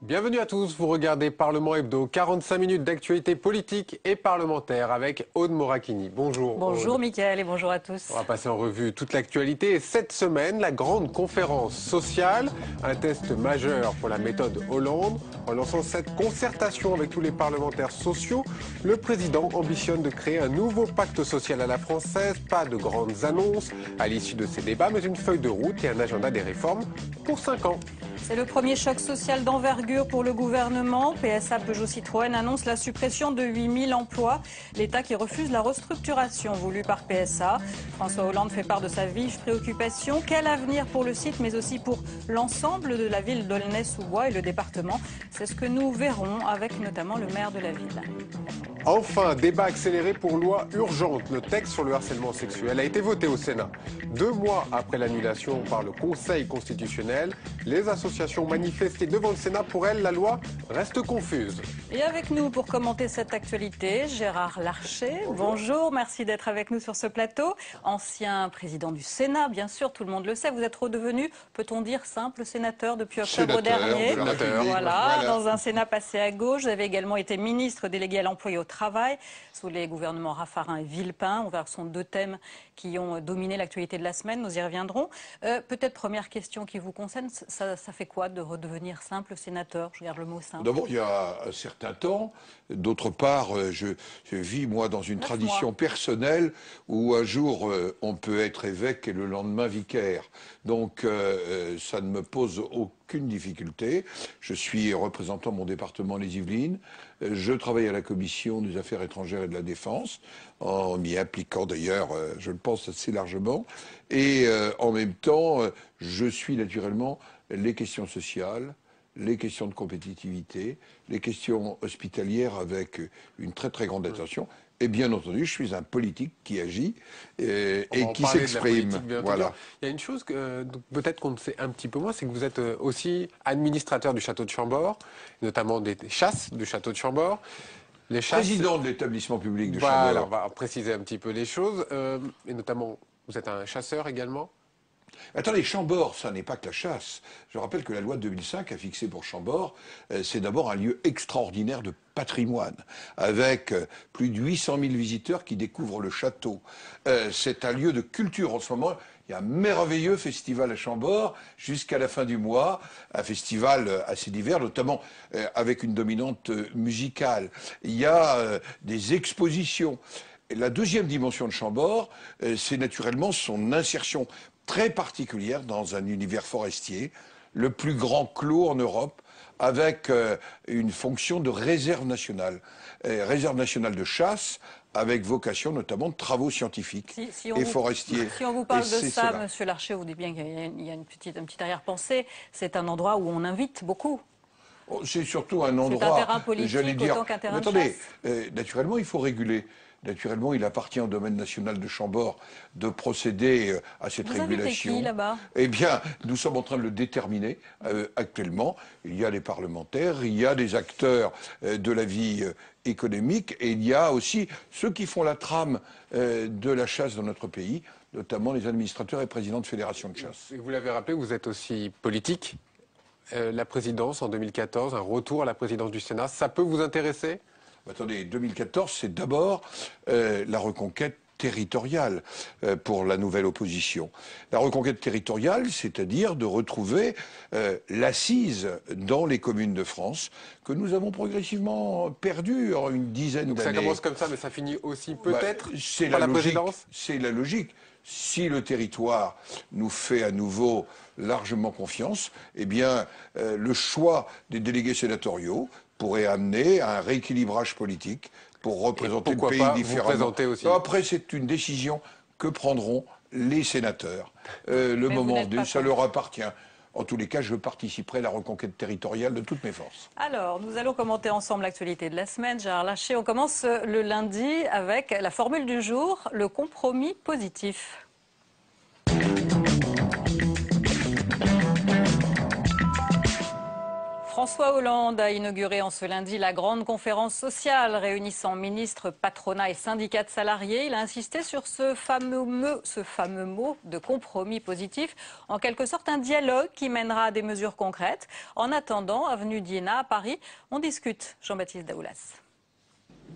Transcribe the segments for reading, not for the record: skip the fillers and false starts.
Bienvenue à tous, vous regardez Parlement Hebdo, 45 minutes d'actualité politique et parlementaire avec Aude Morakini. Bonjour. Bonjour Aude. Mickaël et bonjour à tous. On va passer en revue toute l'actualité et cette semaine, la grande conférence sociale, un test majeur pour la méthode Hollande. En lançant cette concertation avec tous les parlementaires sociaux, le président ambitionne de créer un nouveau pacte social à la française. Pas de grandes annonces à l'issue de ces débats, mais une feuille de route et un agenda des réformes pour 5 ans. C'est le premier choc social d'envergure pour le gouvernement. PSA Peugeot Citroën annonce la suppression de 8000 emplois. L'État qui refuse la restructuration voulue par PSA. François Hollande fait part de sa vive préoccupation. Quel avenir pour le site, mais aussi pour l'ensemble de la ville d'Aulnay-sous-Bois et le département? C'est ce que nous verrons avec notamment le maire de la ville. Enfin, débat accéléré pour loi urgente. Le texte sur le harcèlement sexuel a été voté au Sénat. 2 mois après l'annulation par le Conseil constitutionnel, les associations manifestaient devant le Sénat. Pour elles, la loi reste confuse. Et avec nous pour commenter cette actualité, Gérard Larcher. Bonjour, merci d'être avec nous sur ce plateau. Ancien président du Sénat, bien sûr, tout le monde le sait. Vous êtes redevenu, peut-on dire, simple sénateur depuis octobre dernier. Voilà, dans un Sénat passé à gauche. Vous avez également été ministre délégué à l'emploi et au travail sous les gouvernements Raffarin et Villepin. On verra que ce sont 2 thèmes qui ont dominé l'actualité de la semaine. Nous y reviendrons. Peut-être première question qui vous concerne, ça fait quoi de redevenir simple sénateur? Je garde le mot simple. D'abord, il y a un certain temps. D'autre part, je vis, moi, dans une tradition personnelle où un jour, on peut être évêque et le lendemain vicaire. Donc, ça ne me pose aucune difficulté. Je suis représentant de mon département, les Yvelines. Je travaille à la Commission des Affaires étrangères et de la Défense, en m'y impliquant d'ailleurs, je le pense, assez largement. Et en même temps, je suis naturellement les questions sociales, les questions de compétitivité, les questions hospitalières avec une très très grande attention. Et bien entendu, je suis un politique qui agit et qui s'exprime. Voilà. Il y a une chose que peut-être qu'on sait un petit peu moins, c'est que vous êtes aussi administrateur du château de Chambord, notamment des chasses du château de Chambord. Les chasses, président de l'établissement public de Chambord. Chambord. On va préciser un petit peu les choses. Et notamment, vous êtes un chasseur également. Attendez, Chambord, ça n'est pas que la chasse. Je rappelle que la loi de 2005 a fixé pour Chambord, c'est d'abord un lieu extraordinaire de patrimoine, avec plus de 800 000 visiteurs qui découvrent le château. C'est un lieu de culture en ce moment. Il y a un merveilleux festival à Chambord jusqu'à la fin du mois, un festival assez divers, notamment avec une dominante musicale. Il y a des expositions. Et la deuxième dimension de Chambord, c'est naturellement son insertion très particulière dans un univers forestier, le plus grand clos en Europe, avec une fonction de réserve nationale de chasse, avec vocation notamment de travaux scientifiques et forestiers. Si on vous parle de ça, Monsieur Larcher, vous dites bien qu'il y a une petite arrière-pensée, c'est un endroit où on invite beaucoup. C'est surtout un endroit, c'est un terrain politique autant qu'un terrain de chasse. Attendez, naturellement, il faut réguler. Naturellement, il appartient au domaine national de Chambord de procéder à cette régulation. Vous invitez qui là-bas? Eh bien, nous sommes en train de le déterminer actuellement. Il y a des parlementaires, il y a des acteurs de la vie économique et il y a aussi ceux qui font la trame de la chasse dans notre pays, notamment les administrateurs et présidents de fédérations de chasse. Et vous l'avez rappelé, vous êtes aussi politique. La présidence en 2014, un retour à la présidence du Sénat, ça peut vous intéresser? Attendez, 2014, c'est d'abord la reconquête territoriale pour la nouvelle opposition. La reconquête territoriale, c'est-à-dire de retrouver l'assise dans les communes de France que nous avons progressivement perdue en une dizaine d'années. Ça commence comme ça, mais ça finit aussi peut-être par la présidence. C'est la logique. Si le territoire nous fait à nouveau largement confiance, eh bien, le choix des délégués sénatoriaux pourrait amener à un rééquilibrage politique pour représenter le pays différemment. Aussi. Après, c'est une décision que prendront les sénateurs. Le moment venu, ça leur appartient. En tous les cas, je participerai à la reconquête territoriale de toutes mes forces. Alors, nous allons commenter ensemble l'actualité de la semaine. Gérard Larcher, on commence le lundi avec la formule du jour, le compromis positif. François Hollande a inauguré en ce lundi la grande conférence sociale réunissant ministres, patronat et syndicats de salariés. Il a insisté sur ce fameux mot de compromis positif, en quelque sorte un dialogue qui mènera à des mesures concrètes. En attendant, avenue d'Iéna à Paris, on discute. Jean-Baptiste Daoulas.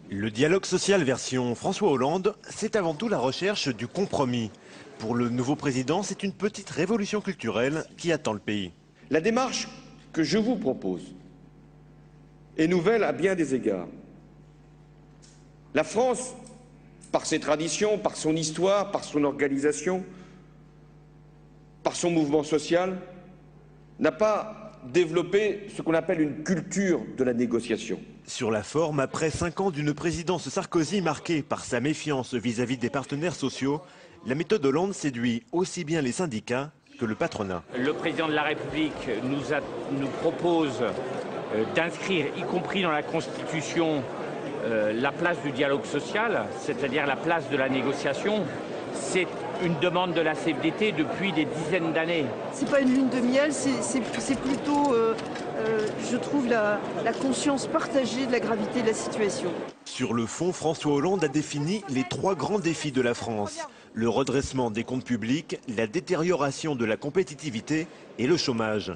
Le dialogue social version François Hollande, c'est avant tout la recherche du compromis. Pour le nouveau président, c'est une petite révolution culturelle qui attend le pays. La démarche que je vous propose est nouvelle à bien des égards. La France, par ses traditions, par son histoire, par son organisation, par son mouvement social, n'a pas développé ce qu'on appelle une culture de la négociation. Sur la forme, après 5 ans d'une présidence Sarkozy marquée par sa méfiance vis-à-vis des partenaires sociaux, la méthode Hollande séduit aussi bien les syndicats que le patronat. Le président de la République nous propose d'inscrire, y compris dans la Constitution, la place du dialogue social, c'est-à-dire la place de la négociation. C'est une demande de la CFDT depuis des dizaines d'années. C'est pas une lune de miel, c'est plutôt, je trouve, la conscience partagée de la gravité de la situation. Sur le fond, François Hollande a défini les 3 grands défis de la France. Le redressement des comptes publics, la détérioration de la compétitivité et le chômage.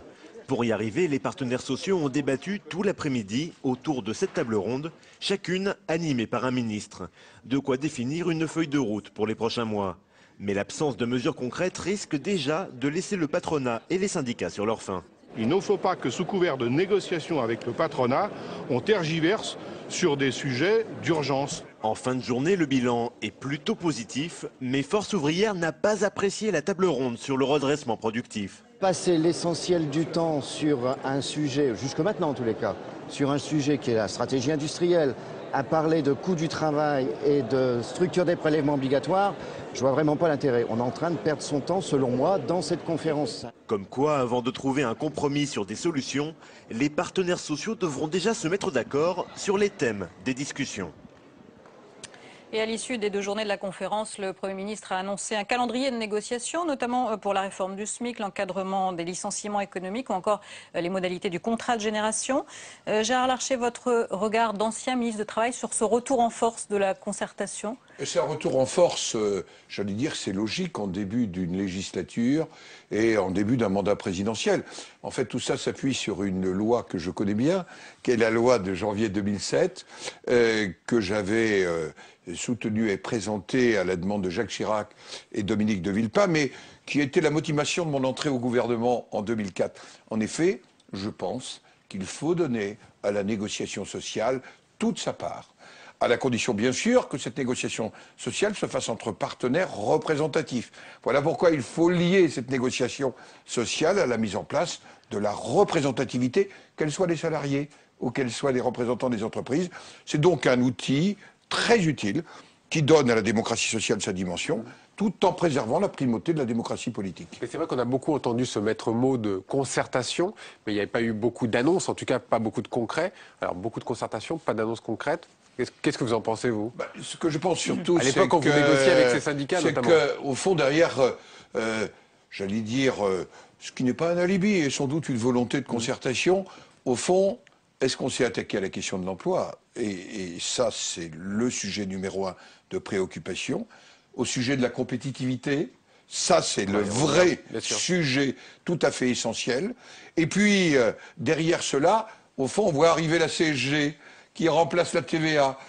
Pour y arriver, les partenaires sociaux ont débattu tout l'après-midi autour de cette table ronde, chacune animée par un ministre. De quoi définir une feuille de route pour les prochains mois. Mais l'absence de mesures concrètes risque déjà de laisser le patronat et les syndicats sur leur faim. Il ne faut pas que sous couvert de négociations avec le patronat, on tergiverse sur des sujets d'urgence. En fin de journée, le bilan est plutôt positif, mais Force ouvrière n'a pas apprécié la table ronde sur le redressement productif. Passer l'essentiel du temps sur un sujet, jusque maintenant en tous les cas, sur un sujet qui est la stratégie industrielle, à parler de coût du travail et de structure des prélèvements obligatoires, je vois vraiment pas l'intérêt. On est en train de perdre son temps, selon moi, dans cette conférence. Comme quoi, avant de trouver un compromis sur des solutions, les partenaires sociaux devront déjà se mettre d'accord sur les thèmes des discussions. Et à l'issue des 2 journées de la conférence, le Premier ministre a annoncé un calendrier de négociations, notamment pour la réforme du SMIC, l'encadrement des licenciements économiques ou encore les modalités du contrat de génération. Gérard Larcher, votre regard d'ancien ministre du Travail sur ce retour en force de la concertation? C'est un retour en force, j'allais dire, c'est logique en début d'une législature et en début d'un mandat présidentiel. En fait, tout ça s'appuie sur une loi que je connais bien, qui est la loi de janvier 2007, que j'avais soutenue et présentée à la demande de Jacques Chirac et Dominique de Villepin, mais qui était la motivation de mon entrée au gouvernement en 2004. En effet, je pense qu'il faut donner à la négociation sociale toute sa part, à la condition bien sûr que cette négociation sociale se fasse entre partenaires représentatifs. Voilà pourquoi il faut lier cette négociation sociale à la mise en place de la représentativité, qu'elle soit des salariés ou qu'elle soit des représentants des entreprises. C'est donc un outil très utile qui donne à la démocratie sociale sa dimension, tout en préservant la primauté de la démocratie politique. Et c'est vrai qu'on a beaucoup entendu ce maître mot de concertation, mais il n'y avait pas eu beaucoup d'annonces, en tout cas pas beaucoup de concret. Alors beaucoup de concertation, pas d'annonces concrètes. Qu'est-ce que vous en pensez, vous? Ce que je pense surtout, à l'époque, quand vous négociez avec ces syndicats, notamment. C'est qu'au fond, derrière, j'allais dire, ce qui n'est pas un alibi et sans doute une volonté de concertation, au fond, est-ce qu'on s'est attaqué à la question de l'emploi? Et ça, c'est le sujet numéro 1 de préoccupation. Au sujet de la compétitivité, ça, c'est le vrai sujet tout à fait essentiel. Et puis, derrière cela, au fond, on voit arriver la CSG qui remplace la TVA,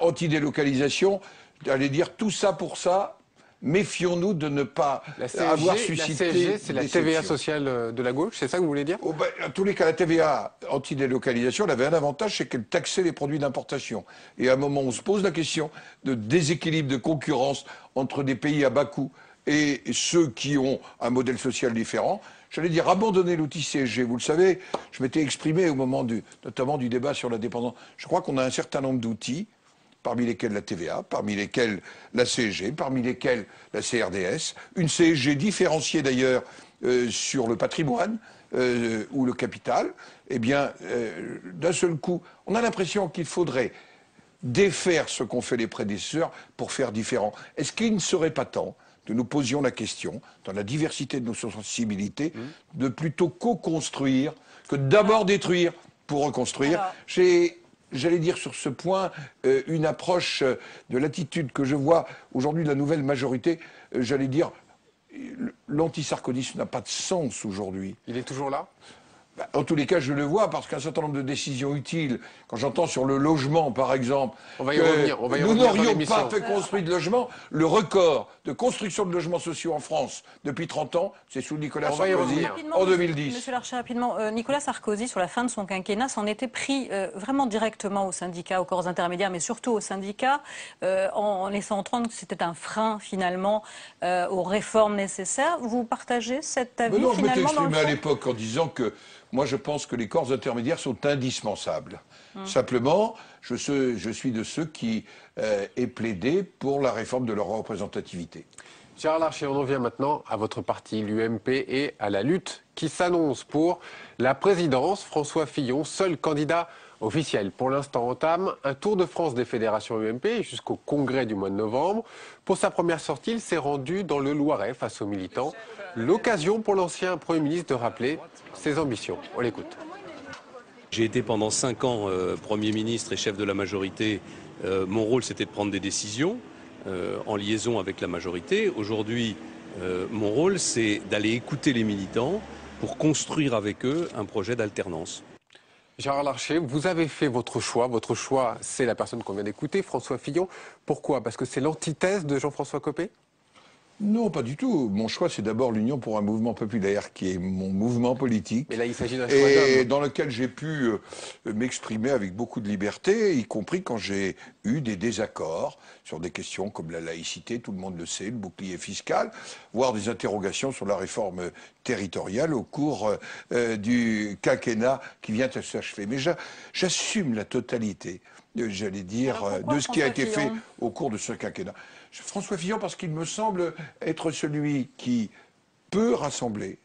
anti-délocalisation. J'allais dire tout ça pour ça. Méfions-nous de ne pas avoir suscité. La CSG, c'est la TVA sociale de la gauche, c'est ça que vous voulez dire? En tous les cas, la TVA anti-délocalisation, elle avait un avantage, c'est qu'elle taxait les produits d'importation. Et à un moment où on se pose la question de déséquilibre de concurrence entre des pays à bas coût et ceux qui ont un modèle social différent, j'allais dire abandonner l'outil CSG. Vous le savez, je m'étais exprimé au moment notamment du débat sur la dépendance. Je crois qu'on a un certain nombre d'outils, parmi lesquels la TVA, parmi lesquels la CSG, parmi lesquels la CRDS, une CSG différenciée d'ailleurs sur le patrimoine ou le capital, eh bien, d'un seul coup, on a l'impression qu'il faudrait défaire ce qu'ont fait les prédécesseurs pour faire différent. Est-ce qu'il ne serait pas temps de nous posions la question, dans la diversité de nos sensibilités, de plutôt co-construire que d'abord détruire pour reconstruire. Alors... J'ai, j'allais dire sur ce point, une approche de l'attitude que je vois aujourd'hui de la nouvelle majorité, j'allais dire, l'antisarkonisme n'a pas de sens aujourd'hui. Il est toujours là ? En tous les cas, je le vois, parce qu'un certain nombre de décisions utiles, quand j'entends sur le logement, par exemple, on va y revenir, nous n'aurions pas fait construire de logements. Le record de construction de logements sociaux en France depuis 30 ans, c'est sous Nicolas Sarkozy en 2010. Monsieur Larcher, rapidement, Nicolas Sarkozy, sur la fin de son quinquennat, s'en était pris vraiment directement aux syndicats, aux corps intermédiaires, mais surtout aux syndicats, en laissant entendre que c'était un frein, finalement, aux réformes nécessaires. Vous partagez cet avis, non, finalement, je m'étais exprimé à l'époque en disant que moi, je pense que les corps intermédiaires sont indispensables. Simplement, je suis de ceux qui aient plaidé pour la réforme de leur représentativité. Gérard Larcher, on en vient maintenant à votre parti, l'UMP, et à la lutte qui s'annonce pour la présidence. François Fillon, seul candidat officiel pour l'instant, entame un tour de France des fédérations UMP jusqu'au congrès du mois de novembre. Pour sa première sortie, il s'est rendu dans le Loiret face aux militants. L'occasion pour l'ancien Premier ministre de rappeler ses ambitions. On l'écoute. J'ai été pendant 5 ans Premier ministre et chef de la majorité. Mon rôle, c'était de prendre des décisions en liaison avec la majorité. Aujourd'hui, mon rôle, c'est d'aller écouter les militants pour construire avec eux un projet d'alternance. Gérard Larcher, vous avez fait votre choix. Votre choix, c'est la personne qu'on vient d'écouter, François Fillon. Pourquoi? Parce que c'est l'antithèse de Jean-François Copé? Non, pas du tout. Mon choix, c'est d'abord l'Union pour un mouvement populaire, qui est mon mouvement politique. Mais là, il s'agit d'un choix et d'homme. dans lequel j'ai pu m'exprimer avec beaucoup de liberté, y compris quand j'ai eu des désaccords sur des questions comme la laïcité, tout le monde le sait, le bouclier fiscal, voire des interrogations sur la réforme territoriale au cours du quinquennat qui vient à s'achever. Mais j'assume la totalité, j'allais dire, de ce qui a été fait au cours de ce quinquennat. François Fillon, parce qu'il me semble être celui qui peut rassembler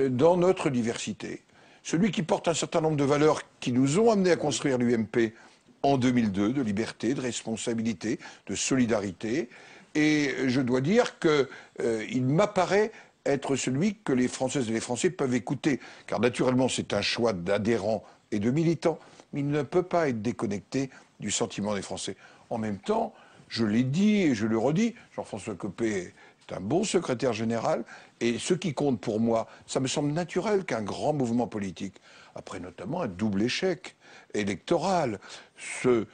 dans notre diversité, celui qui porte un certain nombre de valeurs qui nous ont amenés à construire l'UMP en 2002, de liberté, de responsabilité, de solidarité. Et je dois dire qu'il m'apparaît être celui que les Françaises et les Français peuvent écouter. Car naturellement, c'est un choix d'adhérents et de militants, mais il ne peut pas être déconnecté du sentiment des Français. En même temps, je l'ai dit et je le redis, Jean-François Copé est un bon secrétaire général, et ce qui compte pour moi, ça me semble naturel qu'un grand mouvement politique, après notamment un double échec électoral, se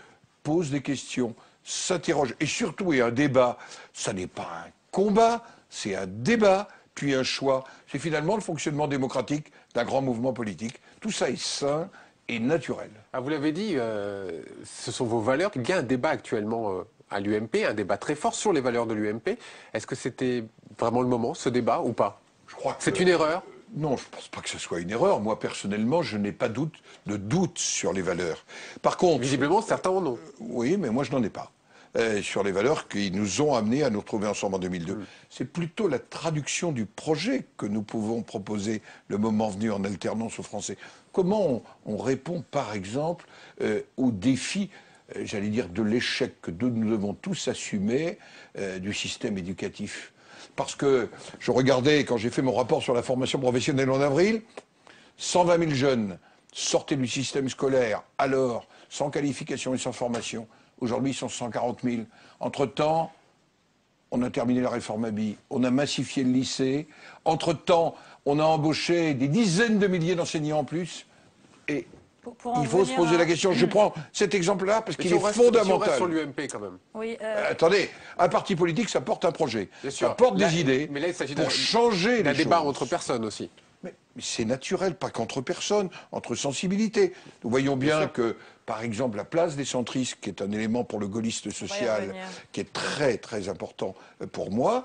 pose des questions, s'interroge, et surtout, un débat, ça n'est pas un combat, c'est un débat, puis un choix. C'est finalement le fonctionnement démocratique d'un grand mouvement politique. Tout ça est sain et naturel. Ah, vous l'avez dit, ce sont vos valeurs. Il y a un débat actuellement à l'UMP, un débat très fort sur les valeurs de l'UMP. Est-ce que c'était vraiment le moment, ce débat, ou pas? Je crois que c'est une erreur? Non, je ne pense pas que ce soit une erreur. Moi, personnellement, je n'ai pas de doute sur les valeurs. Par contre... Visiblement, certains en ont. Oui, mais moi, je n'en ai pas. Sur les valeurs qui nous ont amenés à nous retrouver ensemble en 2002. C'est plutôt la traduction du projet que nous pouvons proposer le moment venu en alternance aux Français. Comment on répond, par exemple, au défi, j'allais dire, de l'échec que nous devons tous assumer du système éducatif. Parce que je regardais, quand j'ai fait mon rapport sur la formation professionnelle en avril, 120 000 jeunes sortaient du système scolaire, alors, sans qualification et sans formation. Aujourd'hui, ils sont 140 000. Entre-temps, on a terminé la réforme Abi, on a massifié le lycée. Entre-temps, on a embauché des dizaines de milliers d'enseignants en plus. Et il faut se poser la question. Je prends cet exemple-là parce qu'il est fondamental. Si on reste sur l'UMP quand même. Oui, attendez, un parti politique, ça porte un projet. Bien sûr. Ça porte des idées mais là, il s'agit pour changer les choses. Un débat entre personnes aussi. Mais c'est naturel, pas qu'entre personnes, entre sensibilités. Nous voyons bien que, par exemple, la place des centristes, qui est un élément pour le gaulliste social, qui est très très important pour moi,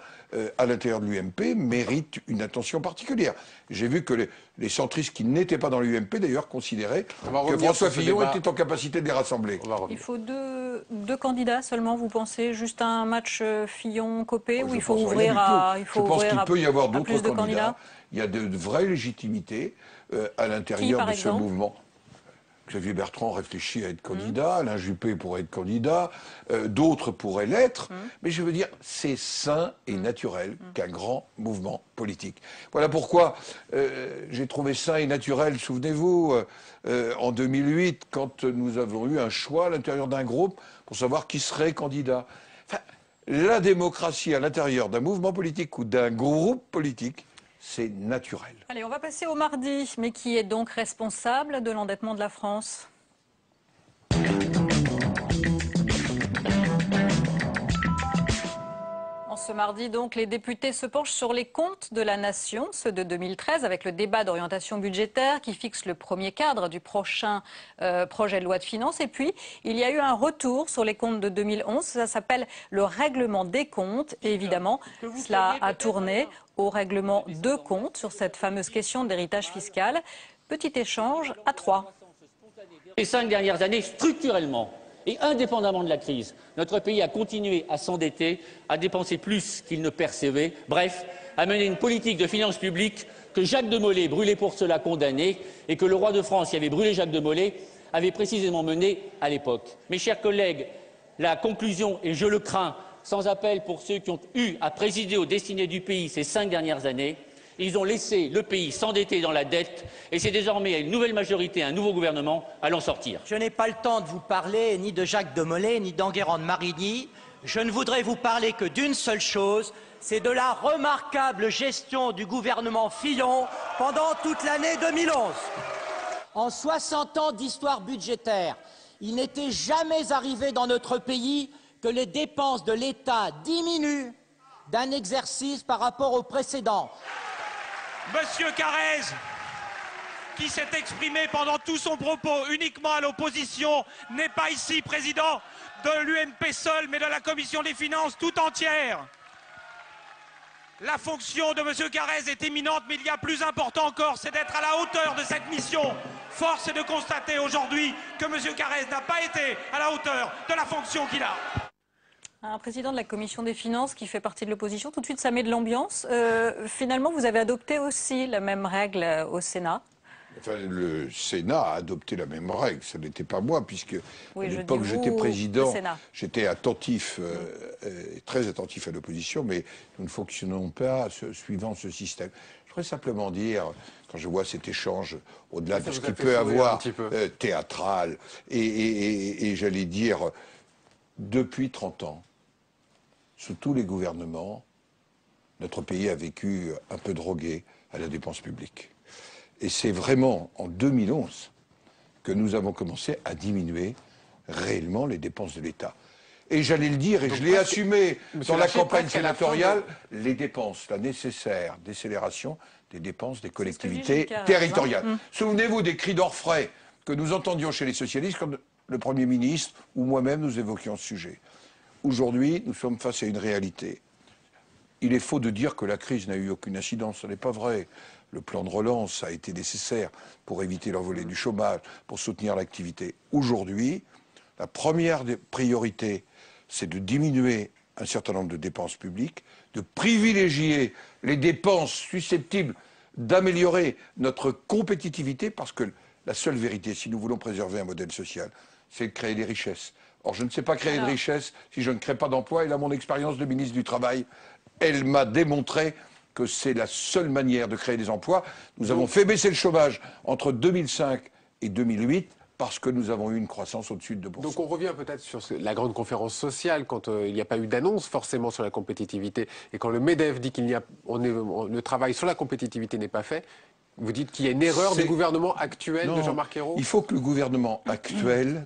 à l'intérieur de l'UMP, mérite une attention particulière. J'ai vu que les centristes qui n'étaient pas dans l'UMP, d'ailleurs, considéraient que François Fillon était en capacité de les rassembler. Il faut deux candidats seulement, vous pensez? Juste un match Fillon-Copé, ou il faut ouvrir à Je pense qu'il peut y avoir d'autres candidats? candidats. Il y a de vraies légitimités à l'intérieur de ce mouvement. Xavier Bertrand réfléchit à être candidat, Alain Juppé pourrait être candidat, d'autres pourraient l'être, mais je veux dire, c'est sain et naturel qu'un grand mouvement politique. Voilà pourquoi j'ai trouvé sain et naturel, souvenez-vous, en 2008, quand nous avons eu un choix à l'intérieur d'un groupe pour savoir qui serait candidat. Enfin, la démocratie à l'intérieur d'un mouvement politique ou d'un groupe politique, c'est naturel. Allez, on va passer au mardi. Mais qui est donc responsable de l'endettement de la France ? Ce mardi, donc, les députés se penchent sur les comptes de la nation, ceux de 2013, avec le débat d'orientation budgétaire qui fixe le premier cadre du prochain projet de loi de finances. Et puis, il y a eu un retour sur les comptes de 2011. Ça s'appelle le règlement des comptes. Et évidemment, cela a tourné au règlement de comptes sur cette fameuse question d'héritage fiscal. Petit échange à 3. Les 5 dernières années, structurellement, et indépendamment de la crise, notre pays a continué à s'endetter, à dépenser plus qu'il ne percevait, bref, à mener une politique de finances publiques que Jacques de Molay, brûlé pour cela, condamné, et que le roi de France, qui avait brûlé Jacques de Molay, avait précisément mené à l'époque. Mes chers collègues, la conclusion, et je le crains, sans appel pour ceux qui ont eu à présider aux destinées du pays ces 5 dernières années, ils ont laissé le pays s'endetter dans la dette et c'est désormais à une nouvelle majorité, un nouveau gouvernement à l'en sortir. Je n'ai pas le temps de vous parler ni de Jacques de Molay ni d'Enguerrand de Marigny. Je ne voudrais vous parler que d'une seule chose, c'est de la remarquable gestion du gouvernement Fillon pendant toute l'année 2011. En 60 ans d'histoire budgétaire, il n'était jamais arrivé dans notre pays que les dépenses de l'État diminuent d'un exercice par rapport au précédent. Monsieur Carrez, qui s'est exprimé pendant tout son propos uniquement à l'opposition, n'est pas ici président de l'UMP seul, mais de la Commission des finances tout entière. La fonction de monsieur Carrez est éminente, mais il y a plus important encore, c'est d'être à la hauteur de cette mission. Force est de constater aujourd'hui que monsieur Carrez n'a pas été à la hauteur de la fonction qu'il a. Un président de la Commission des finances qui fait partie de l'opposition, tout de suite ça met de l'ambiance. Finalement, vous avez adopté aussi la même règle au Sénat. Enfin, le Sénat a adopté la même règle, ce n'était pas moi, puisque oui, à l'époque j'étais président, j'étais attentif, très attentif à l'opposition, mais nous ne fonctionnons pas suivant ce système. Je voudrais simplement dire, quand je vois cet échange, au-delà de ce qu'il peut avoir théâtral, et j'allais dire, depuis 30 ans, sous tous les gouvernements, notre pays a vécu un peu drogué à la dépense publique. Et c'est vraiment en 2011 que nous avons commencé à diminuer réellement les dépenses de l'État. Et j'allais le dire, et je l'ai assumé dans la campagne sénatoriale, les dépenses, la nécessaire décélération des dépenses des collectivités territoriales. Souvenez-vous des cris d'orfraie que nous entendions chez les socialistes quand le Premier ministre ou moi-même nous évoquions ce sujet. Aujourd'hui, nous sommes face à une réalité. Il est faux de dire que la crise n'a eu aucune incidence, ce n'est pas vrai. Le plan de relance a été nécessaire pour éviter l'envolée du chômage, pour soutenir l'activité. Aujourd'hui, la première des priorités, c'est de diminuer un certain nombre de dépenses publiques, de privilégier les dépenses susceptibles d'améliorer notre compétitivité, parce que la seule vérité, si nous voulons préserver un modèle social, c'est de créer des richesses. Or, je ne sais pas créer de richesses si je ne crée pas d'emplois. Et là, mon expérience de ministre du Travail, elle m'a démontré que c'est la seule manière de créer des emplois. Nous avons fait baisser le chômage entre 2005 et 2008 parce que nous avons eu une croissance au-dessus de 2%. Donc on revient peut-être sur la grande conférence sociale, quand il n'y a pas eu d'annonce forcément sur la compétitivité, et quand le MEDEF dit qu'il n'y a, le travail sur la compétitivité n'est pas fait. Vous dites qu'il y a une erreur du gouvernement actuel de Jean-Marc Ayrault ? Il faut que le gouvernement actuel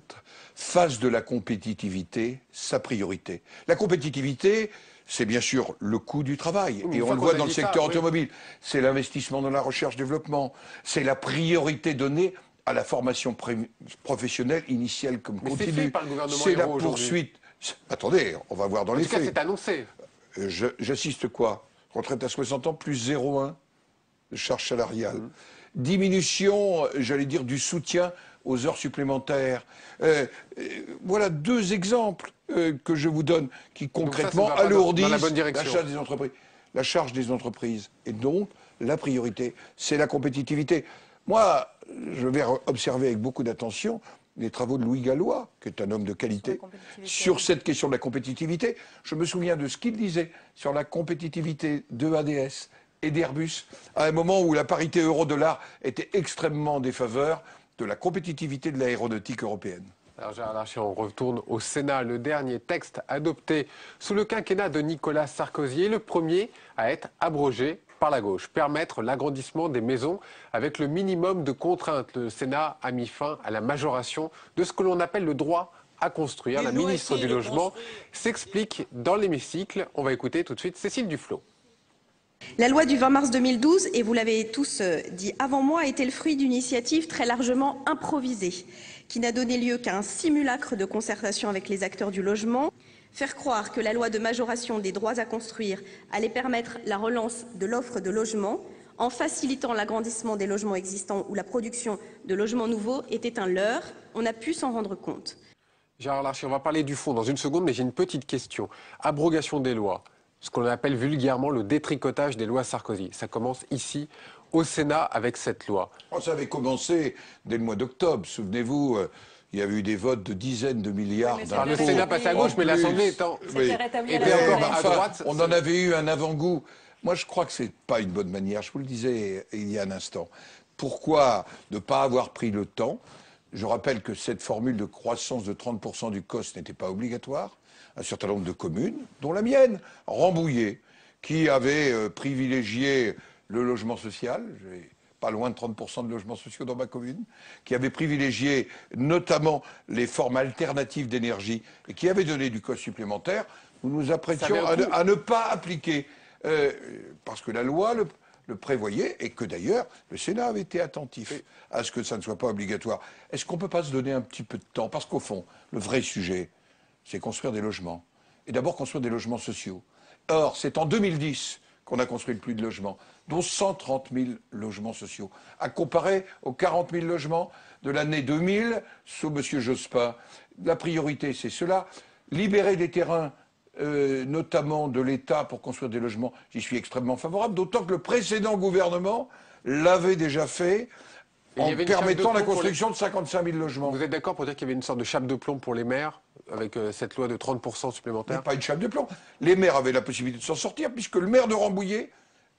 fasse de la compétitivité sa priorité. La compétitivité, c'est bien sûr le coût du travail. Et on le voit dans le secteur automobile. C'est l'investissement dans la recherche-développement. C'est la priorité donnée à la formation professionnelle initiale comme continue. C'est fait par le gouvernement C'est la Ayrault poursuite. Attendez, on va voir dans les faits. En tout cas, c'est annoncé. J'assiste quoi ? Retraite à 60 ans plus 0,1 de charge salariale. Diminution, j'allais dire, du soutien aux heures supplémentaires. Voilà deux exemples que je vous donne qui concrètement alourdissent la charge des entreprises. Et donc, la priorité, c'est la compétitivité. Moi, je vais observer avec beaucoup d'attention les travaux de Louis Gallois, qui est un homme de qualité, sur cette question de la compétitivité. Je me souviens de ce qu'il disait sur la compétitivité de ADS et d'Airbus, à un moment où la parité euro-dollar était extrêmement en défaveur de la compétitivité de l'aéronautique européenne. Alors Gérard Larcher, on retourne au Sénat. Le dernier texte adopté sous le quinquennat de Nicolas Sarkozy est le premier à être abrogé par la gauche. Permettre l'agrandissement des maisons avec le minimum de contraintes. Le Sénat a mis fin à la majoration de ce que l'on appelle le droit à construire. La ministre du Logement s'explique dans l'hémicycle. On va écouter tout de suite Cécile Duflot. La loi du 20 mars 2012, et vous l'avez tous dit avant moi, a été le fruit d'une initiative très largement improvisée, qui n'a donné lieu qu'à un simulacre de concertation avec les acteurs du logement. Faire croire que la loi de majoration des droits à construire allait permettre la relance de l'offre de logement, en facilitant l'agrandissement des logements existants ou la production de logements nouveaux, était un leurre. On a pu s'en rendre compte. Gérard Larcher, on va parler du fond dans une seconde, mais j'ai une petite question. Abrogation des lois. Ce qu'on appelle vulgairement le détricotage des lois Sarkozy. Ça commence ici, au Sénat, avec cette loi. Ça avait commencé dès le mois d'octobre. Souvenez-vous, il y avait eu des votes de dizaines de milliards d'impôts. Le Sénat passe à gauche, mais l'Assemblée étant encore à droite. On en avait eu un avant-goût. Moi, je crois que ce n'est pas une bonne manière. Je vous le disais il y a un instant. Pourquoi ne pas avoir pris le temps? Je rappelle que cette formule de croissance de 30% du COS n'était pas obligatoire. Un certain nombre de communes, dont la mienne, Rambouillet, qui avait privilégié le logement social, j'ai pas loin de 30% de logements sociaux dans ma commune, qui avait privilégié notamment les formes alternatives d'énergie et qui avait donné du cost supplémentaire, nous nous apprêtions à ne pas appliquer, parce que la loi le prévoyait et que d'ailleurs le Sénat avait été attentif à ce que ça ne soit pas obligatoire. Est-ce qu'on ne peut pas se donner un petit peu de temps? Parce qu'au fond, le vrai sujet, c'est construire des logements. Et d'abord construire des logements sociaux. Or, c'est en 2010 qu'on a construit le plus de logements, dont 130 000 logements sociaux, à comparer aux 40 000 logements de l'année 2000 sous M. Jospin. La priorité, c'est cela. Libérer des terrains, notamment de l'État, pour construire des logements, j'y suis extrêmement favorable, d'autant que le précédent gouvernement l'avait déjà fait, en permettant la construction de 55 000 logements. Vous êtes d'accord pour dire qu'il y avait une sorte de chape de plomb pour les maires, avec cette loi de 30% supplémentaire? Mais pas une chape de plomb. Les maires avaient la possibilité de s'en sortir, puisque le maire de Rambouillet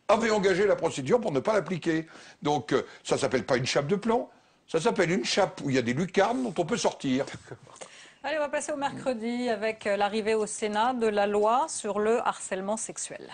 avait engagé la procédure pour ne pas l'appliquer. Donc ça ne s'appelle pas une chape de plomb, ça s'appelle une chape où il y a des lucarnes dont on peut sortir. Allez, on va passer au mercredi avec l'arrivée au Sénat de la loi sur le harcèlement sexuel.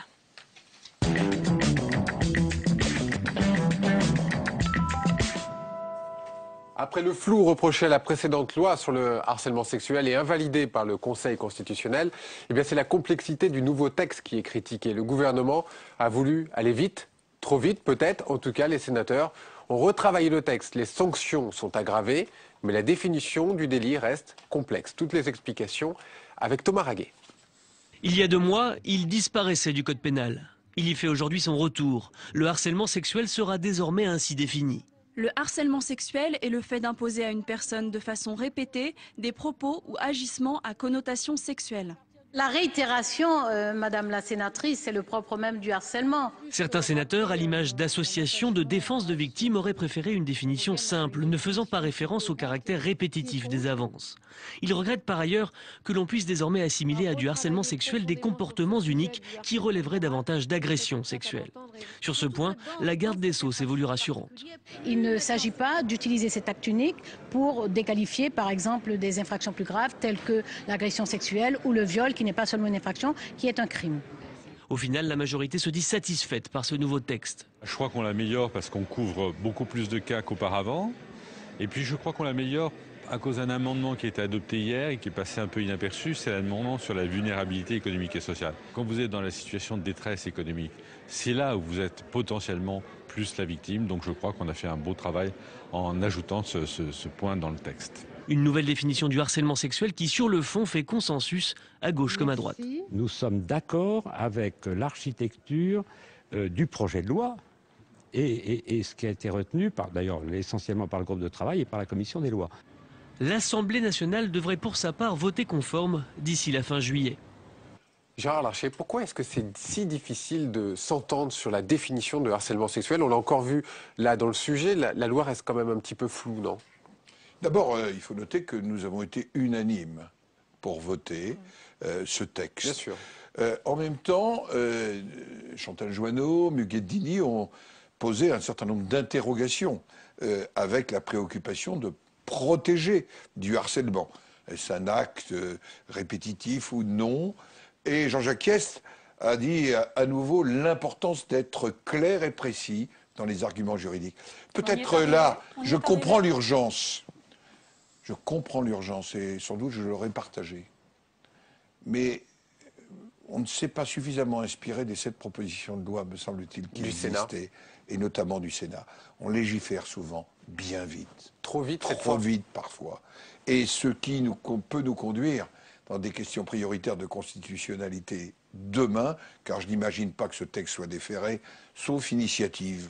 Après le flou reproché à la précédente loi sur le harcèlement sexuel et invalidé par le Conseil constitutionnel, eh bien c'est la complexité du nouveau texte qui est critiquée. Le gouvernement a voulu aller vite, trop vite peut-être, en tout cas les sénateurs ont retravaillé le texte. Les sanctions sont aggravées, mais la définition du délit reste complexe. Toutes les explications avec Thomas Raguet. Il y a 2 mois, il disparaissait du code pénal. Il y fait aujourd'hui son retour. Le harcèlement sexuel sera désormais ainsi défini. Le harcèlement sexuel est le fait d'imposer à une personne de façon répétée des propos ou agissements à connotation sexuelle. La réitération, Madame la sénatrice, c'est le propre même du harcèlement. Certains sénateurs, à l'image d'associations de défense de victimes, auraient préféré une définition simple, ne faisant pas référence au caractère répétitif des avances. Ils regrettent par ailleurs que l'on puisse désormais assimiler à du harcèlement sexuel des comportements uniques qui relèveraient davantage d'agression sexuelle. Sur ce point, la garde des Sceaux s'est voulue rassurante. Il ne s'agit pas d'utiliser cet acte unique pour déqualifier par exemple des infractions plus graves telles que l'agression sexuelle ou le viol, qui n'est pas seulement une infraction, qui est un crime. Au final, la majorité se dit satisfaite par ce nouveau texte. Je crois qu'on l'améliore parce qu'on couvre beaucoup plus de cas qu'auparavant. Et puis je crois qu'on l'améliore à cause d'un amendement qui a été adopté hier et qui est passé un peu inaperçu, c'est l'amendement sur la vulnérabilité économique et sociale. Quand vous êtes dans la situation de détresse économique, c'est là où vous êtes potentiellement plus la victime. Donc je crois qu'on a fait un beau travail en ajoutant ce point dans le texte. Une nouvelle définition du harcèlement sexuel qui, sur le fond, fait consensus à gauche comme à droite. Nous sommes d'accord avec l'architecture du projet de loi et ce qui a été retenu, d'ailleurs essentiellement par le groupe de travail et par la commission des lois. L'Assemblée nationale devrait pour sa part voter conforme d'ici la fin juillet. Gérard Larcher, pourquoi est-ce que c'est si difficile de s'entendre sur la définition de harcèlement sexuel? On l'a encore vu là dans le sujet, la loi reste quand même un petit peu floue, non? D'abord, il faut noter que nous avons été unanimes pour voter ce texte. Bien sûr. En même temps, Chantal Joanneau, Muguet-Dini ont posé un certain nombre d'interrogations avec la préoccupation de protéger du harcèlement. Est-ce un acte répétitif ou non? Et Jean-Jacques Hyest a dit à nouveau l'importance d'être clair et précis dans les arguments juridiques. Peut-être là, je comprends l'urgence. Je comprends l'urgence et sans doute je l'aurais partagé. Mais on ne s'est pas suffisamment inspiré des 7 propositions de loi, me semble-t-il, qui existaient, et notamment du Sénat. On légifère souvent bien vite. Trop vite, trop vite parfois. Et ce qui peut nous conduire dans des questions prioritaires de constitutionnalité demain, car je n'imagine pas que ce texte soit déféré, sauf initiative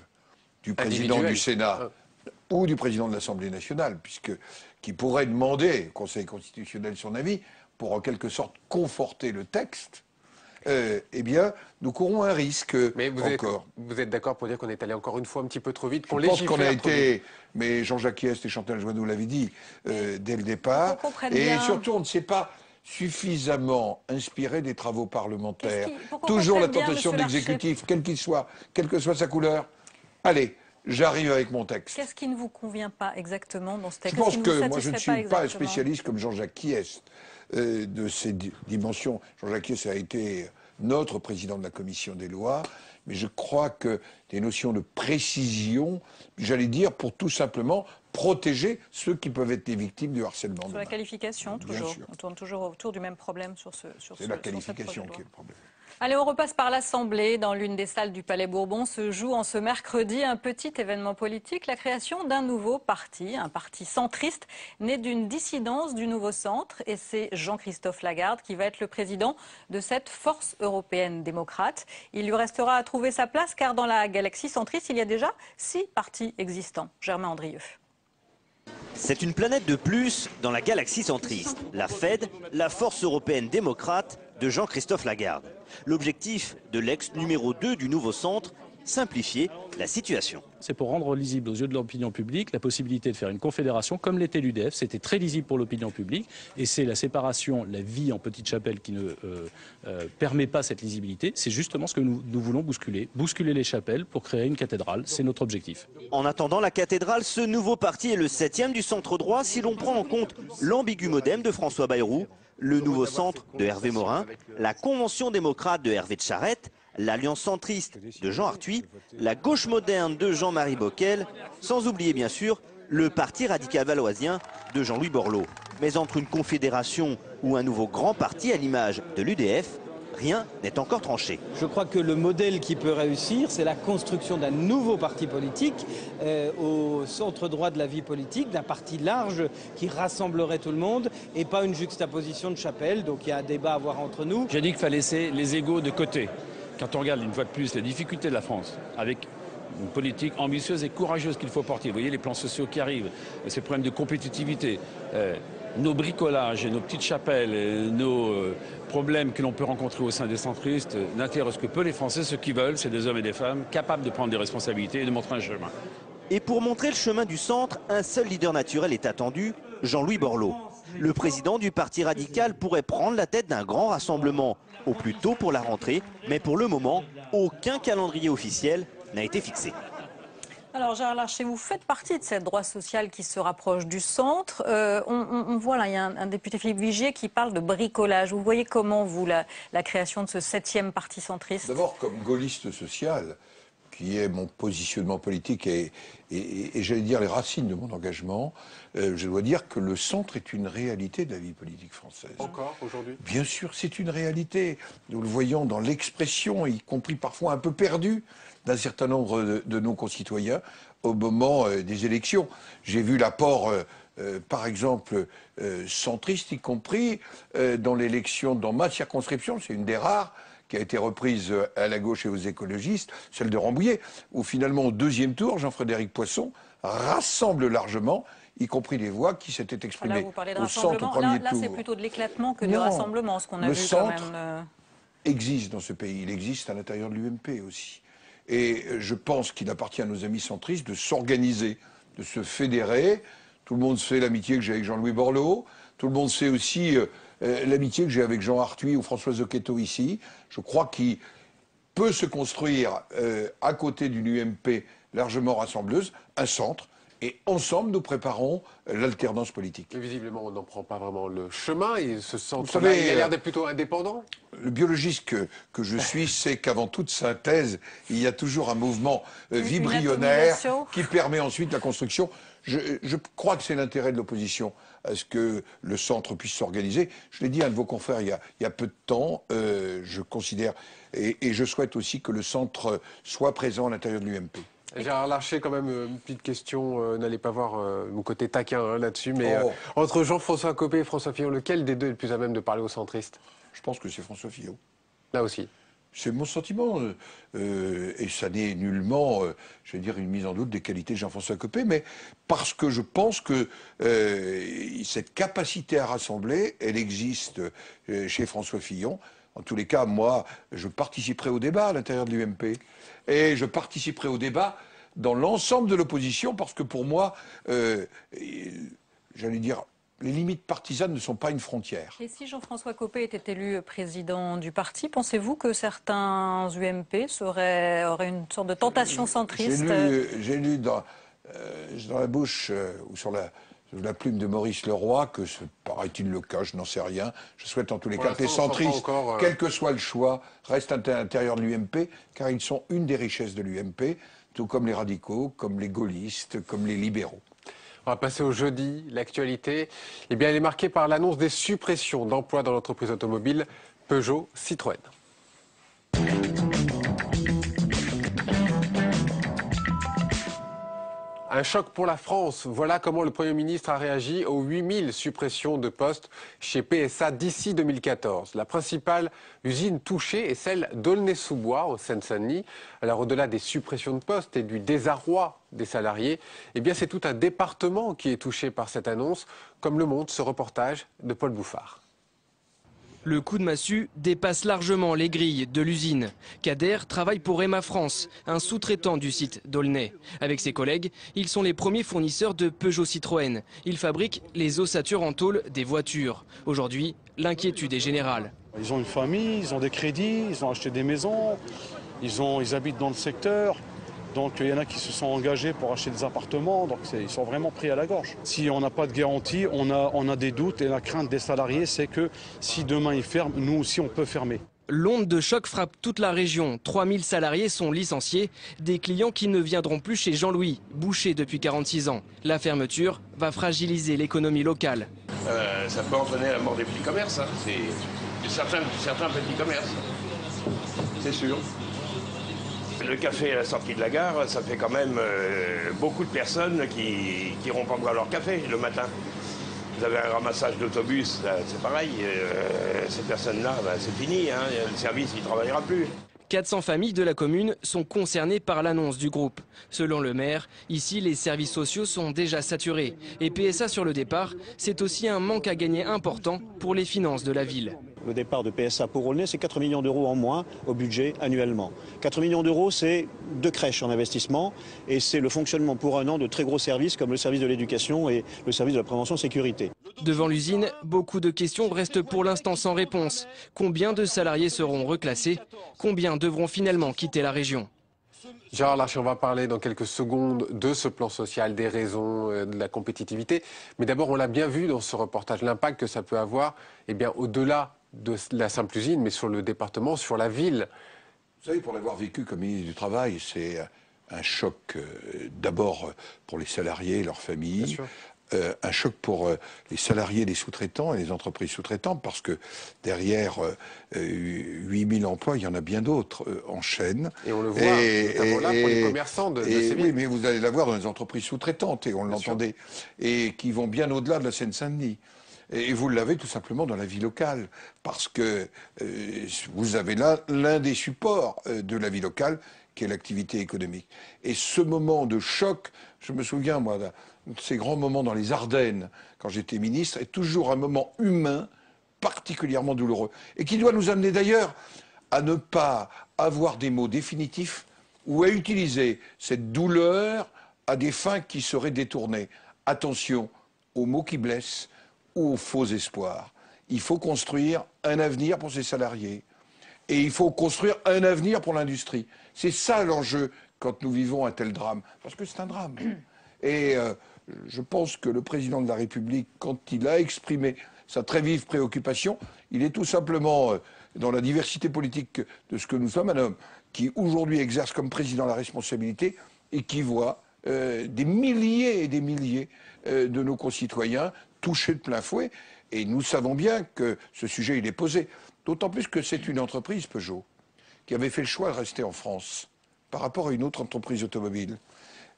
du président du Sénat ou du président de l'Assemblée nationale, qui pourrait demander au Conseil constitutionnel son avis pour en quelque sorte conforter le texte. Eh bien, nous courons un risque. Mais vous êtes d'accord pour dire qu'on est allé encore une fois un petit peu trop vite, qu'on Je pense qu'on a été, mais Jean-Jacques Hyest et Chantal Joanneau l'avaient dit dès le départ. Et surtout, on ne s'est pas suffisamment inspiré des travaux parlementaires. Toujours la tentation de l'exécutif, quel qu'il soit, quelle que soit sa couleur. Allez, j'arrive avec mon texte. Qu'est-ce qui ne vous convient pas exactement dans ce texte? Je pense que moi, je ne suis pas un spécialiste comme Jean-Jacques Hyest de ces dimensions. Jean-Jacques Hyest a été notre président de la commission des lois, mais je crois que des notions de précision, j'allais dire, pour tout simplement protéger ceux qui peuvent être les victimes du harcèlement. Sur la qualification, toujours. On tourne toujours autour du même problème sur ce. C'est la qualification qui est le problème. Allez, on repasse par l'Assemblée. Dans l'une des salles du Palais Bourbon se joue en ce mercredi un petit événement politique, la création d'un nouveau parti, un parti centriste né d'une dissidence du Nouveau Centre. Et c'est Jean-Christophe Lagarde qui va être le président de cette force européenne démocrate. Il lui restera à trouver sa place car dans la galaxie centriste, il y a déjà 6 partis existants. Germain Andrieux. C'est une planète de plus dans la galaxie centriste. La FED, la force européenne démocrate de Jean-Christophe Lagarde. L'objectif de l'ex numéro 2 du Nouveau Centre, simplifier la situation. C'est pour rendre lisible aux yeux de l'opinion publique la possibilité de faire une confédération comme l'était l'UDF. C'était très lisible pour l'opinion publique et c'est la séparation, la vie en petite chapelle qui ne permet pas cette lisibilité. C'est justement ce que nous voulons bousculer. Bousculer les chapelles pour créer une cathédrale, c'est notre objectif. En attendant la cathédrale, ce nouveau parti est le 7e du centre droit si l'on prend en compte l'ambigu modem de François Bayrou, le Nouveau Centre de Hervé Morin, la Convention démocrate de Hervé de Charette, l'Alliance centriste de Jean Arthuis, la gauche moderne de Jean-Marie Bockel, sans oublier bien sûr le Parti radical valoisien de Jean-Louis Borloo. Mais entre une confédération ou un nouveau grand parti à l'image de l'UDF, rien n'est encore tranché. Je crois que le modèle qui peut réussir, c'est la construction d'un nouveau parti politique au centre droit de la vie politique, d'un parti large qui rassemblerait tout le monde et pas une juxtaposition de chapelles. Donc il y a un débat à avoir entre nous. J'ai dit qu'il fallait laisser les égos de côté. Quand on regarde une fois de plus les difficultés de la France, avec une politique ambitieuse et courageuse qu'il faut porter, vous voyez les plans sociaux qui arrivent, ces problèmes de compétitivité, nos bricolages et nos petites chapelles, nos problèmes que l'on peut rencontrer au sein des centristes n'intéressent que peu les Français. Ce qu'ils veulent, c'est des hommes et des femmes capables de prendre des responsabilités et de montrer un chemin. Et pour montrer le chemin du centre, un seul leader naturel est attendu, Jean-Louis Borloo. Le président du Parti radical pourrait prendre la tête d'un grand rassemblement, au plus tôt pour la rentrée, mais pour le moment, aucun calendrier officiel n'a été fixé. Alors Gérard Larcher, vous faites partie de cette droite sociale qui se rapproche du centre. On voit là, il y a un député Philippe Vigier qui parle de bricolage. Vous voyez comment, vous, la création de ce 7e parti centriste? D'abord, comme gaulliste social, qui est mon positionnement politique et j'allais dire les racines de mon engagement, je dois dire que le centre est une réalité de la vie politique française. Encore aujourd'hui? Bien sûr, c'est une réalité. Nous le voyons dans l'expression, y compris parfois un peu perdue, d'un certain nombre de nos concitoyens au moment des élections. J'ai vu l'apport, par exemple, centriste, y compris dans l'élection dans ma circonscription, c'est une des rares, qui a été reprise à la gauche et aux écologistes, celle de Rambouillet, où finalement au 2e tour, Jean-Frédéric Poisson rassemble largement, y compris les voix qui s'étaient exprimées là, vous parlez de au centre au rassemblement. premier Là tour. c'est plutôt de l'éclatement que du rassemblement, ce qu'on a vu quand même. existe dans ce pays. Il existe à l'intérieur de l'UMP aussi. Et je pense qu'il appartient à nos amis centristes de s'organiser, de se fédérer. Tout le monde sait l'amitié que j'ai avec Jean-Louis Borloo. Tout le monde sait aussi l'amitié que j'ai avec Jean Arthuis ou François Zocchetto ici. Je crois qu'il peut se construire à côté d'une UMP largement rassembleuse, un centre. Et ensemble, nous préparons l'alternance politique. Mais visiblement, on n'en prend pas vraiment le chemin. Et ce centre-là, il a l'air d'être plutôt indépendant. Le biologiste que je suis sait qu'avant toute synthèse, il y a toujours un mouvement vibrionnaire qui permet ensuite la construction. Je crois que c'est l'intérêt de l'opposition à ce que le centre puisse s'organiser. Je l'ai dit à un de vos confrères il y a peu de temps. Je considère et je souhaite aussi que le centre soit présent à l'intérieur de l'UMP. Gérard Larcher, quand même, une petite question, n'allez pas voir mon côté taquin là-dessus, mais entre Jean-François Copé et François Fillon, lequel des deux est le plus à même de parler aux centristes? Je pense que c'est François Fillon. Là aussi. C'est mon sentiment, et ça n'est nullement, je veux dire, une mise en doute des qualités de Jean-François Copé, mais parce que je pense que cette capacité à rassembler, elle existe chez François Fillon. En tous les cas, moi, je participerai au débat à l'intérieur de l'UMP. Et je participerai au débat dans l'ensemble de l'opposition, parce que pour moi, j'allais dire, les limites partisanes ne sont pas une frontière. Et si Jean-François Copé était élu président du parti, pensez-vous que certains UMP auraient une sorte de tentation centriste? J'ai lu dans la bouche ou sur la plume de Maurice Leroy que ce paraît-il le cas, je n'en sais rien. Je souhaite en tous les cas que les centristes, quel que soit le choix, restent à l'intérieur de l'UMP, car ils sont une des richesses de l'UMP, tout comme les radicaux, comme les gaullistes, comme les libéraux. On va passer au jeudi. L'actualité, eh bien, elle est marquée par l'annonce des suppressions d'emplois dans l'entreprise automobile Peugeot-Citroën. Un choc pour la France. Voilà comment le Premier ministre a réagi aux 8000 suppressions de postes chez PSA d'ici 2014. La principale usine touchée est celle d'Aulnay-sous-Bois, en Seine-Saint-Denis. Alors, au-delà des suppressions de postes et du désarroi des salariés, eh bien, c'est tout un département qui est touché par cette annonce, comme le montre ce reportage de Paul Bouffard. Le coup de massue dépasse largement les grilles de l'usine. Kader travaille pour Emma France, un sous-traitant du site d'Aulnay. Avec ses collègues, ils sont les premiers fournisseurs de Peugeot Citroën. Ils fabriquent les ossatures en tôle des voitures. Aujourd'hui, l'inquiétude est générale. Ils ont une famille, ils ont des crédits, ils ont acheté des maisons, ils habitent dans le secteur. Donc il y en a qui se sont engagés pour acheter des appartements, donc ils sont vraiment pris à la gorge. Si on n'a pas de garantie, on a des doutes et la crainte des salariés, c'est que si demain ils ferment, nous aussi on peut fermer. L'onde de choc frappe toute la région. 3000 salariés sont licenciés, des clients qui ne viendront plus chez Jean-Louis, boucher depuis 46 ans. La fermeture va fragiliser l'économie locale. Ça peut entraîner la mort des petits commerces, hein. C'est certains petits commerces, c'est sûr. Le café à la sortie de la gare, ça fait quand même beaucoup de personnes qui iront pas boire leur café le matin. Vous avez un ramassage d'autobus, c'est pareil. Ces personnes-là, c'est fini, hein, le service il ne travaillera plus. 400 familles de la commune sont concernées par l'annonce du groupe. Selon le maire, ici les services sociaux sont déjà saturés. Et PSA sur le départ, c'est aussi un manque à gagner important pour les finances de la ville. Le départ de PSA pour Aulnay, c'est 4 millions d'euros en moins au budget annuellement. 4 millions d'euros, c'est 2 crèches en investissement et c'est le fonctionnement pour un an de très gros services comme le service de l'éducation et le service de la prévention sécurité. Devant l'usine, beaucoup de questions restent pour l'instant sans réponse. Combien de salariés seront reclassés? Combien devront finalement quitter la région? Gérard Larcher, on va parler dans quelques secondes de ce plan social, des raisons, de la compétitivité. Mais d'abord, on l'a bien vu dans ce reportage, l'impact que ça peut avoir, eh bien, au-delà de la simple usine, mais sur le département, sur la ville. Vous savez, pour l'avoir vécu comme ministre du Travail, c'est un choc d'abord pour les salariés et leurs familles. Un choc pour les salariés des sous-traitants et les entreprises sous-traitantes, parce que derrière 8000 emplois, il y en a bien d'autres en chaîne. Et on le voit, notamment là, pour les commerçants de ces villes. Oui, mais vous allez l'avoir dans les entreprises sous-traitantes, et on l'entendait, et qui vont bien au-delà de la Seine-Saint-Denis. Et vous l'avez tout simplement dans la vie locale, parce que vous avez là l'un des supports de la vie locale, qui est l'activité économique. Et ce moment de choc, je me souviens, moi, de ces grands moments dans les Ardennes, quand j'étais ministre, est toujours un moment humain particulièrement douloureux. Et qui doit nous amener d'ailleurs à ne pas avoir des mots définitifs ou à utiliser cette douleur à des fins qui seraient détournées. Attention aux mots qui blessent ou aux faux espoirs. Il faut construire un avenir pour ses salariés et il faut construire un avenir pour l'industrie. C'est ça l'enjeu quand nous vivons un tel drame, parce que c'est un drame. Et je pense que le président de la République, quand il a exprimé sa très vive préoccupation, il est tout simplement dans la diversité politique de ce que nous sommes, un homme qui aujourd'hui exerce comme président la responsabilité et qui voit des milliers et des milliers de nos concitoyens touchés de plein fouet. Et nous savons bien que ce sujet, il est posé. D'autant plus que c'est une entreprise, Peugeot, qui avait fait le choix de rester en France par rapport à une autre entreprise automobile.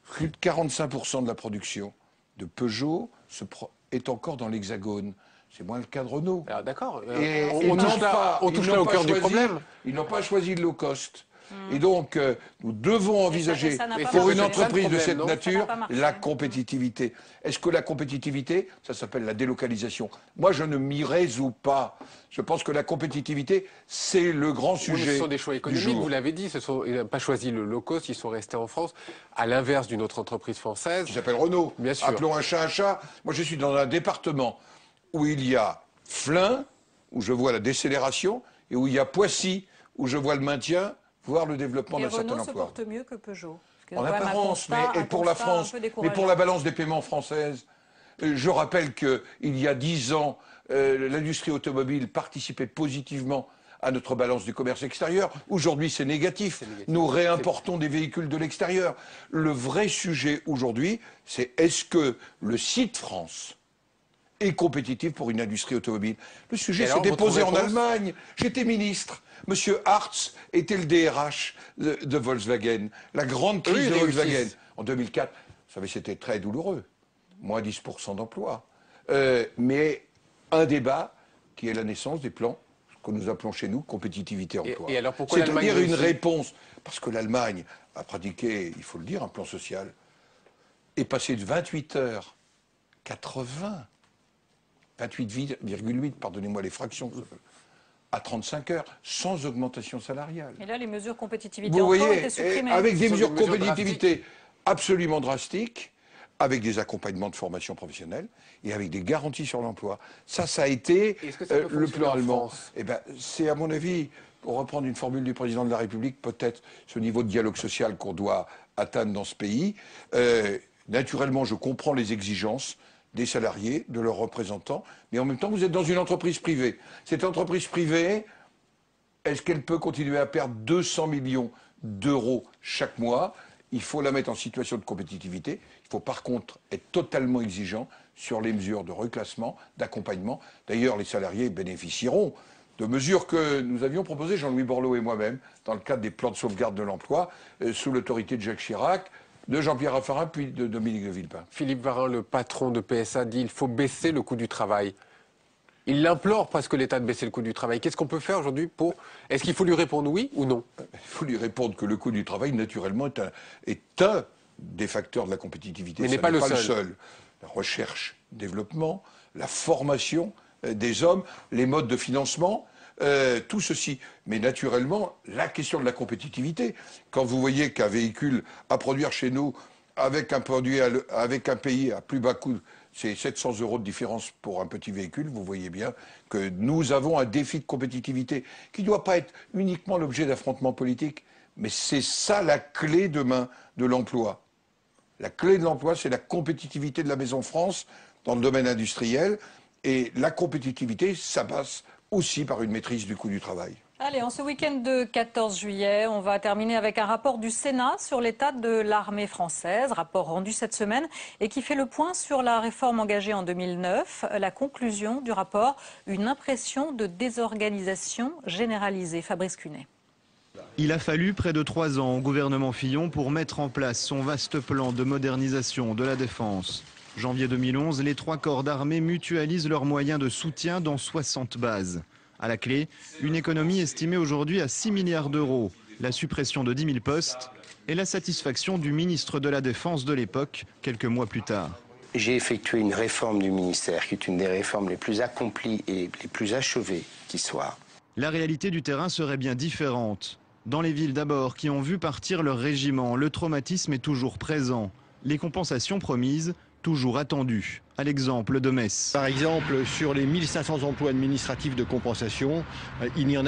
Plus de 45% de la production de Peugeot est encore dans l'Hexagone. C'est moins le cas de Renault. D'accord. On touche là au cœur du problème. Ils n'ont pas choisi le low cost. Et donc, nous devons envisager, pour une entreprise de cette nature, la compétitivité. Est-ce que la compétitivité, ça s'appelle la délocalisation? Moi, je ne m'y résous pas. Je pense que la compétitivité, c'est le grand sujet. Ce sont des choix économiques, vous l'avez dit. Ils n'ont pas choisi le low cost, ils sont restés en France, à l'inverse d'une autre entreprise française. Qui s'appelle Renault. Bien sûr. Appelons un chat un chat. Moi, je suis dans un département où il y a Flins, où je vois la décélération, et où il y a Poissy, où je vois le maintien, voire le développement d'un certain emploi. Renault se porte mieux que Peugeot. En apparence, mais pour la France, mais pour la balance des paiements française. Je rappelle qu'il y a 10 ans, l'industrie automobile participait positivement à notre balance du commerce extérieur. Aujourd'hui, c'est négatif. Nous réimportons des véhicules de l'extérieur. Le vrai sujet aujourd'hui, c'est est-ce que le site France est compétitif pour une industrie automobile? Le sujet s'est déposé en Allemagne. J'étais ministre. Monsieur Hartz était le DRH de Volkswagen. La grande crise de Volkswagen en 2004, vous savez, c'était très douloureux. Moins 10% d'emplois. Mais un débat qui est la naissance des plans que nous appelons chez nous compétitivité emploi. Et alors pourquoi l'Allemagne C'est-à-dire une réponse. Parce que l'Allemagne a pratiqué, il faut le dire, un plan social. Est passé de 28 heures, 80, 28,8, pardonnez-moi les fractions, à 35 heures, sans augmentation salariale. Et là, les mesures compétitivité Vous emploi voyez, étaient supprimées. avec des mesures compétitivité absolument drastiques, avec des accompagnements de formation professionnelle et avec des garanties sur l'emploi. Ça a été le plan allemand. Eh ben, c'est à mon avis, pour reprendre une formule du président de la République, peut-être ce niveau de dialogue social qu'on doit atteindre dans ce pays. Naturellement, je comprends les exigences des salariés, de leurs représentants, mais en même temps, vous êtes dans une entreprise privée. Cette entreprise privée, est-ce qu'elle peut continuer à perdre 200 millions d'euros chaque mois? Il faut la mettre en situation de compétitivité. Il faut par contre être totalement exigeant sur les mesures de reclassement, d'accompagnement. D'ailleurs, les salariés bénéficieront de mesures que nous avions proposées, Jean-Louis Borloo et moi-même, dans le cadre des plans de sauvegarde de l'emploi, sous l'autorité de Jacques Chirac, de Jean-Pierre Raffarin, puis de Dominique de Villepin. Philippe Varin, le patron de PSA, dit qu'il faut baisser le coût du travail. Il implore presque l'État de baisser le coût du travail. Qu'est-ce qu'on peut faire aujourd'hui pour... Est-ce qu'il faut lui répondre oui ou non? Il faut lui répondre que le coût du travail, naturellement, est un des facteurs de la compétitivité. Mais n'est pas le seul. La recherche, le développement, la formation des hommes, les modes de financement, tout ceci. Mais naturellement, la question de la compétitivité. Quand vous voyez qu'un véhicule à produire chez nous, avec un produit, avec un pays à plus bas coût, c'est 700 € de différence pour un petit véhicule, vous voyez bien que nous avons un défi de compétitivité qui ne doit pas être uniquement l'objet d'affrontements politiques, mais c'est ça la clé demain de l'emploi. La clé de l'emploi, c'est la compétitivité de la Maison France dans le domaine industriel, et la compétitivité, ça passe aussi par une maîtrise du coût du travail. Allez, en ce week-end de 14 juillet, on va terminer avec un rapport du Sénat sur l'état de l'armée française, rapport rendu cette semaine et qui fait le point sur la réforme engagée en 2009. La conclusion du rapport, une impression de désorganisation généralisée. Fabrice Cunet. Il a fallu près de 3 ans au gouvernement Fillon pour mettre en place son vaste plan de modernisation de la défense. Janvier 2011, les 3 corps d'armée mutualisent leurs moyens de soutien dans 60 bases. À la clé, une économie estimée aujourd'hui à 6 milliards d'euros, la suppression de 10 000 postes et la satisfaction du ministre de la Défense de l'époque, quelques mois plus tard. J'ai effectué une réforme du ministère qui est une des réformes les plus accomplies et les plus achevées qui soit. La réalité du terrain serait bien différente. Dans les villes d'abord, qui ont vu partir leur régiment, le traumatisme est toujours présent. Les compensations promises, toujours attendues. À l'exemple de Metz. Par exemple, sur les 1500 emplois administratifs de compensation, il y en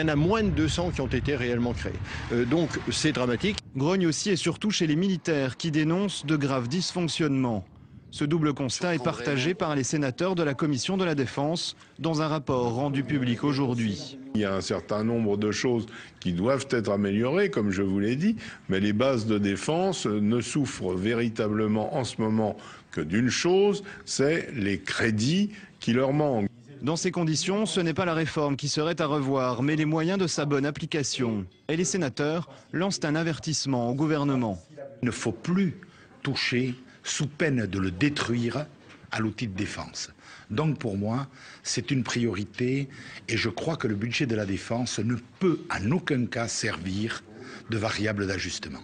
a moins de 200 qui ont été réellement créés. Donc c'est dramatique. Grogne aussi et surtout chez les militaires qui dénoncent de graves dysfonctionnements. Ce double constat est partagé par les sénateurs de la Commission de la Défense dans un rapport rendu public aujourd'hui. Il y a un certain nombre de choses qui doivent être améliorées, comme je vous l'ai dit, mais les bases de défense ne souffrent véritablement en ce moment que d'une chose, c'est les crédits qui leur manquent. Dans ces conditions, ce n'est pas la réforme qui serait à revoir, mais les moyens de sa bonne application. Et les sénateurs lancent un avertissement au gouvernement. Il ne faut plus toucher, sous peine de le détruire, à l'outil de défense. Donc pour moi, c'est une priorité et je crois que le budget de la défense ne peut en aucun cas servir de variable d'ajustement.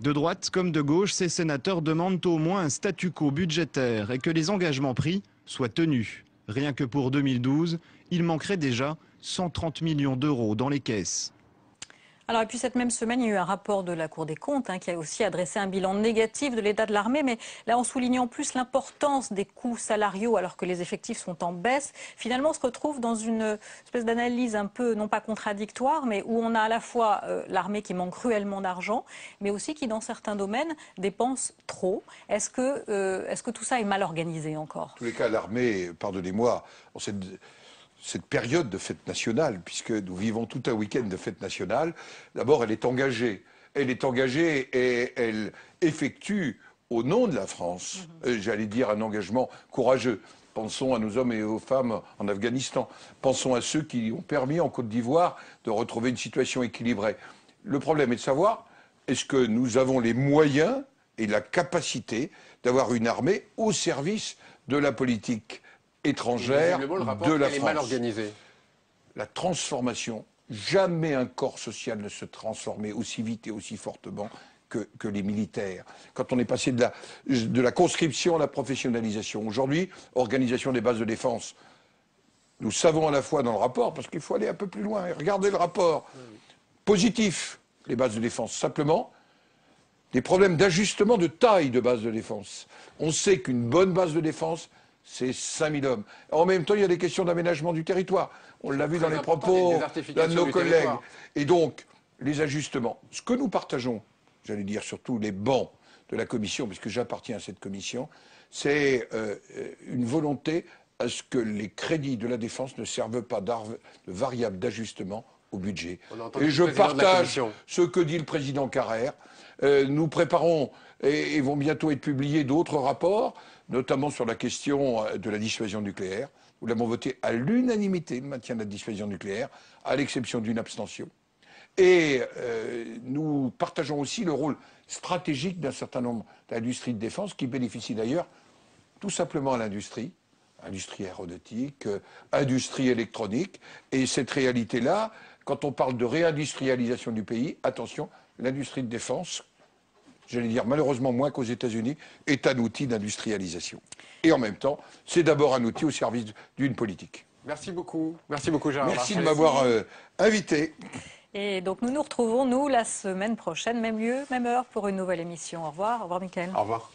De droite comme de gauche, ces sénateurs demandent au moins un statu quo budgétaire et que les engagements pris soient tenus. Rien que pour 2012, il manquerait déjà 130 millions d'euros dans les caisses. Alors, et puis cette même semaine, il y a eu un rapport de la Cour des comptes qui a aussi adressé un bilan négatif de l'état de l'armée, mais là en soulignant plus l'importance des coûts salariaux alors que les effectifs sont en baisse. Finalement, on se retrouve dans une espèce d'analyse un peu, non pas contradictoire, mais où on a à la fois l'armée qui manque cruellement d'argent, mais aussi qui, dans certains domaines, dépense trop. Est-ce que tout ça est mal organisé encore? En tous les cas, l'armée, pardonnez-moi, cette période de fête nationale, puisque nous vivons tout un week-end de fête nationale, d'abord elle est engagée. Elle est engagée et elle effectue au nom de la France, j'allais dire un engagement courageux. Pensons à nos hommes et aux femmes en Afghanistan. Pensons à ceux qui ont permis en Côte d'Ivoire de retrouver une situation équilibrée. Le problème est de savoir, est-ce que nous avons les moyens et la capacité d'avoir une armée au service de la politique étrangère de la France. Mal organisée. La transformation, jamais un corps social ne se transformait aussi vite et aussi fortement que les militaires. Quand on est passé de la conscription à la professionnalisation. Aujourd'hui, organisation des bases de défense. Nous savons à la fois dans le rapport, parce qu'il faut aller un peu plus loin, et regardez le rapport. Positif, les bases de défense. Simplement, des problèmes d'ajustement de taille de bases de défense. On sait qu'une bonne base de défense, c'est 5000 hommes. En même temps, il y a des questions d'aménagement du territoire. On l'a vu dans les propos d'un de nos collègues. Et donc, les ajustements. Ce que nous partageons, j'allais dire surtout les bancs de la commission, puisque j'appartiens à cette commission, c'est une volonté à ce que les crédits de la défense ne servent pas de variable d'ajustement au budget. Et je partage ce que dit le président Carrère. Nous préparons et vont bientôt être publiés d'autres rapports, notamment sur la question de la dissuasion nucléaire. Nous l'avons voté à l'unanimité, le maintien de la dissuasion nucléaire, à l'exception d'une abstention. Et nous partageons aussi le rôle stratégique d'un certain nombre d'industries de défense qui bénéficient d'ailleurs tout simplement à l'industrie, industrie aéronautique, industrie électronique. Et cette réalité-là, quand on parle de réindustrialisation du pays, attention, l'industrie de défense, j'allais dire malheureusement moins qu'aux États-Unis, est un outil d'industrialisation. Et en même temps, c'est d'abord un outil au service d'une politique. Merci beaucoup Gérard. Merci de m'avoir invité. Et donc nous nous retrouvons, nous, la semaine prochaine, même lieu, même heure, pour une nouvelle émission. Au revoir Mickaël. Au revoir.